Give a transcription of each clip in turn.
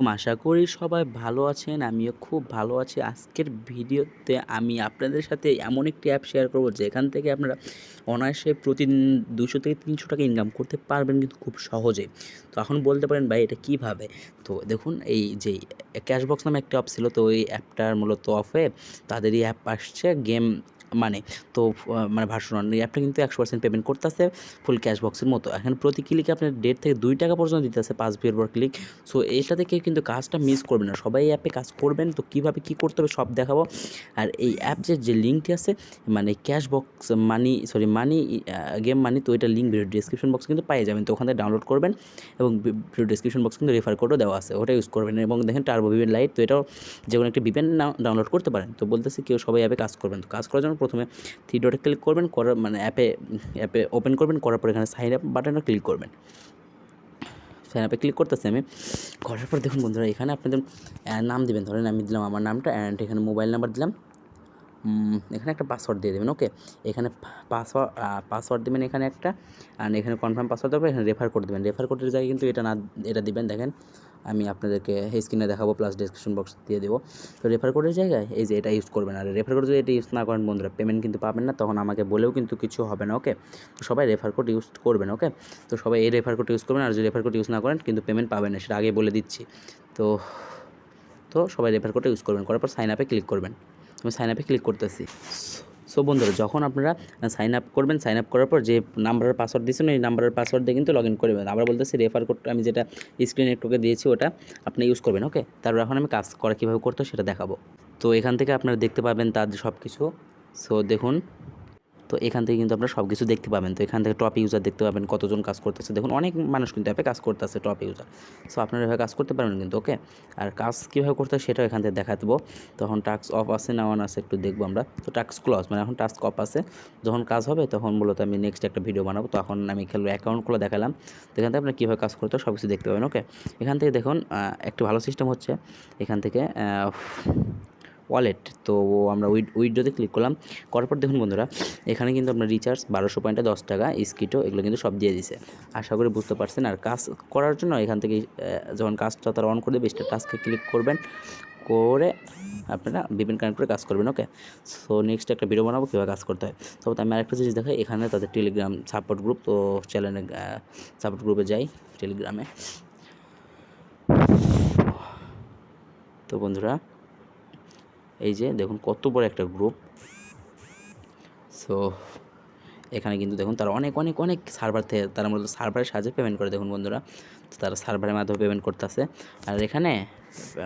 আশা করি সবাই ভালো আছেন। আমিও খুব ভালো আছি। আজকের ভিডিওতে আমি আপনাদের সাথে এমন একটি অ্যাপ শেয়ার করব যেখান থেকে আপনারা অনায়াসে প্রতিদিন ২০০ থেকে ৩০০ টাকা ইনকাম করতে পারবেন কিন্তু খুব সহজেই। তো এখন বলতে পারেন ভাই এটা কীভাবে? তো দেখুন এই যে ক্যাশবক্স নামে একটা অ্যাপ ছিল, তো এই অ্যাপটার মূলত অফ হয়ে তাদেরই অ্যাপ আসছে গেম মানে তো মানে ভার্সন 1 এই অ্যাপটা কিন্তু ১০০% পেমেন্ট করতেছে ফুল ক্যাশবক্সের মতো। এখন প্রতি ক্লিকে আপনার ১.৫ থেকে ২ টাকা পর্যন্ত দিতেছে ৫ ভিউর পর ক্লিক। সো এটা থেকে কিন্তু কাজটা মিস করবেন না, সবাই এই অ্যাপে কাজ করবেন। তো কীভাবে কী করতে হবে সব দেখাবো। আর এই অ্যাপসের যে লিঙ্কটি আছে মানে ক্যাশবক্স মানি গেম মানি, তো এটা লিঙ্ক ভিডিও ডিসক্রিপশন বক্সে কিন্তু পেয়ে যাবেন। তো ওখান থেকে ডাউনলোড করবেন এবং ভিডিও ডিসক্রিপশন বক্স কিন্তু রেফার কোডও দেওয়া আছে, ওটা ইউজ করবেন। এবং দেখেন টার্বো ভিপিএন লাইট, তো এটাও যে কোনো একটা ভিপিএন ডাউনলোড করতে পারেন। তো বলতেছি কেউ সবাই অ্যাপে কাজ করবেন। তো কাজ করার জন্য প্রথমে থ্রি ডটে ক্লিক করবেন, করার মানে অ্যাপে ওপেন করবেন, করার পর এখানে সাইন আপ বাটনে ক্লিক করবেন। সাইন আপে ক্লিক করতেছি আমি। করার পর দেখুন বন্ধুরা, এখানে আপনাদের নাম দিবেন। ধরেন আমি দিলাম আমার নামটা, অ্যান্ড এখানে মোবাইল নাম্বার দিলাম। এখানে একটা পাসওয়ার্ড দিয়ে দেবেন। ওকে, এখানে পাসওয়ার্ড দেবেন এখানে একটা, আর এখানে কনফার্ম পাসওয়ার্ড দেবেন। এখানে রেফার কোড দেবেন। রেফার কোডের জায়গায় কিন্তু এটা দিবেন। দেখেন আমি আপনাদেরকে স্ক্রিনে দেখাবো, প্লাস ডিসক্রিপশন বক্স দিয়ে দেবো। তো রেফার কোডের জায়গায় এই যে এটা ইউজ করবেন। আর রেফার কোড যদি এটা ইউজ না করেন বন্ধুরা, পেমেন্ট কিন্তু পাবেন না, তখন আমাকে বলেও কিন্তু কিছু হবে না। ওকে, তো সবাই রেফার কোড ইউজ করবেন। ওকে, তো সবাই এই রেফার কোড ইউজ করবেন। আর যদি রেফার কোড ইউজ না করেন কিন্তু পেমেন্ট পাবেন না, সেটা আগে বলে দিচ্ছি। তো তো সবাই রেফার কোডটা ইউজ করবেন। করার পর সাইন আপে ক্লিক করবেন। আমি সাইন আপে ক্লিক করতেছি। সো বন্ধুরা, যখন আপনারা সাইন আপ করবেন, সাইন আপ করার পর যে নাম্বারের পাসওয়ার্ড দিয়েছেন ওই নাম্বারের পাসওয়ার্ড দিয়ে কিন্তু লগ ইন করবেন। আবার বলতেছি রেফার কোডটা আমি যেটা স্ক্রিনে একটুকে দিয়েছি ওটা আপনি ইউজ করবেন। ওকে, তারপর এখন আমি কাজ করা কীভাবে করতে হয় সেটা দেখাবো। তো এখান থেকে আপনারা দেখতে পাবেন তার সব কিছু। সো দেখুন, তো এখান থেকে কিন্তু আপনারা সব কিছু দেখতে পাবেন। তো এখান থেকে টপ ইউজার দেখতে পাবেন, কতজন কাজ করতেছে। দেখুন অনেক মানুষ কিন্তু অ্যাপে কাজ করতেছে, টপ ইউজার। সো আপনারা এভাবে কাজ করতে পারবেন কিন্তু। ওকে, আর কাজ কীভাবে করতে হয় সেটাও এখান থেকে দেখা দেবো। তখন টাস্ক অফ আছে না অন আছে একটু দেখবো আমরা। তো টাস্ক ক্লোজ মানে এখন টাস্ক অফ আছে। যখন কাজ হবে তখন মূলত আমি নেক্সট একটা ভিডিও বানাবো, তখন আমি খেলবো অ্যাকাউন্ট খোলা দেখালাম। তো এখান থেকে আপনারা কীভাবে কাজ করতে হয় সব কিছু দেখতে পাবেন। ওকে, এখান থেকে দেখুন একটা ভালো সিস্টেম হচ্ছে এখান থেকে ওয়ালেট। তো আমরা উইথড্রোতে ক্লিক করলাম। করার পর দেখুন বন্ধুরা, এখানে কিন্তু আপনার রিচার্জ 1200 পয়েন্টে 10 টাকা, স্কিটো এগুলো কিন্তু সব দিয়ে দিছে। আশা করি বুঝতে পারছেন। আর কাজ করার জন্য এখান থেকে যখন কাজটা তারা অন করে দেবে, স্টার টাস্কে ক্লিক করবেন, করে আপনারা বিভিন্ন কানেক্ট করে কাজ করবেন। ওকে, সো নেক্সট একটা ভিডিও বানাবো কীভাবে কাজ করতে হয়। তবে আমি আরেকটা জিনিস দেখাই, এখানে তাদের টেলিগ্রাম সাপোর্ট গ্রুপ, তো চ্যানেলে সাপোর্ট গ্রুপে যাই টেলিগ্রামে। তো বন্ধুরা এই যে দেখুন কত বড় একটা গ্রুপ। সো এখানে কিন্তু দেখুন তারা অনেক অনেক অনেক সার্ভার থেকে তারা মূলত সার্ভারের সাহায্যে পেমেন্ট করে। দেখুন বন্ধুরা, তো তারা সার্ভারের মাধ্যমে পেমেন্ট করতেছে। আর এখানে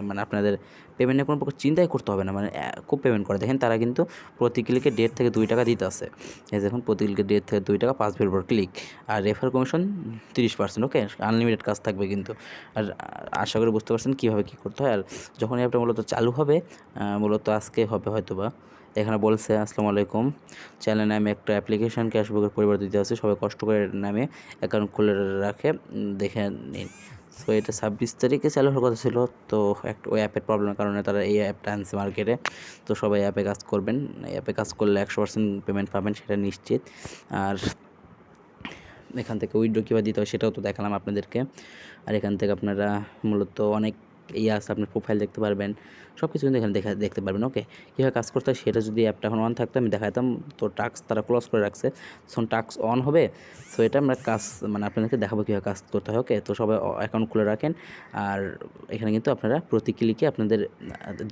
মানে আপনাদের পেমেন্টের কোনো প্রকার চিন্তাই করতে হবে না, মানে খুব পেমেন্ট করে। দেখেন তারা কিন্তু প্রতি ক্লিকে 1.5 থেকে 2 টাকা দিতে আছে। এই দেখুন প্রতি ক্লিকে 1.5 থেকে 2 টাকা, 5 ভিউর পর ক্লিক। আর রেফার কমিশন 30%। ওকে, আনলিমিটেড কাজ থাকবে কিন্তু। আর আশা করি বুঝতে পারছেন কীভাবে কী করতে হয়। আর যখন অ্যাপটা মূলত চালু হবে, মূলত আজকে হবে হয়তোবা, এখানে বলছে আসসালামু আলাইকুম, চ্যানেল নামে একটা অ্যাপ্লিকেশন ক্যাশবুকের পরিবর্তে দিতে আছে, সবাই কষ্ট করে নামে অ্যাকাউন্ট খুলে রাখে, দেখে নিন। সো এটা 26 তারিখে চালু হওয়ার কথা ছিল, তো ওই অ্যাপের প্রবলেমের কারণে তারা এই অ্যাপটা আনছে মার্কেটে। তো সবাই অ্যাপে কাজ করবেন, অ্যাপে কাজ করলে 100% পেমেন্ট পাবেন, সেটা নিশ্চিত। আর এখান থেকে উইথড্র কীভাবে দিতে হয় সেটাও তো দেখালাম আপনাদেরকে। আর এখান থেকে আপনারা মূলত অনেক আছে, আপনার প্রোফাইল দেখতে পারবেন, সব কিছু কিন্তু এখানে দেখতে পারবেন। ওকে, কীভাবে কাজ করতে হয় সেটা যদি অ্যাপটা এখন অন থাকতো আমি দেখাতাম। তো টাস্ক তারা ক্লোজ করে রাখছে, যখন টাস্ক অন হবে সো এটা আমরা কাজ মানে আপনাদেরকে দেখাবো কীভাবে কাজ করতে হয়। ওকে, তো সবাই অ্যাকাউন্ট খুলে রাখেন। আর এখানে কিন্তু আপনারা প্রতি ক্লিকে আপনাদের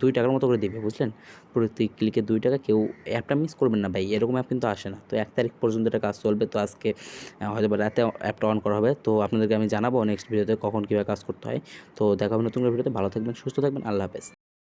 2 টাকার মতো করে দিবে, বুঝলেন? প্রতি ক্লিকে 2 টাকা। কেউ অ্যাপটা মিস করবেন না ভাই, এরকম অ্যাপ কিন্তু আসে না। তো 1 তারিখ পর্যন্ত এটা কাজ চলবে। তো আজকে হয়তো রাতে অ্যাপটা অন করা হবে। তো আপনাদেরকে আমি জানাবো নেক্সট ভিডিওতে কখন কীভাবে কাজ করতে হয়। তো দেখা হবে নতুন ভিডিওতে। ভালো থাকবেন, সুস্থ থাকবেন, আল্লাহ হাফেজ।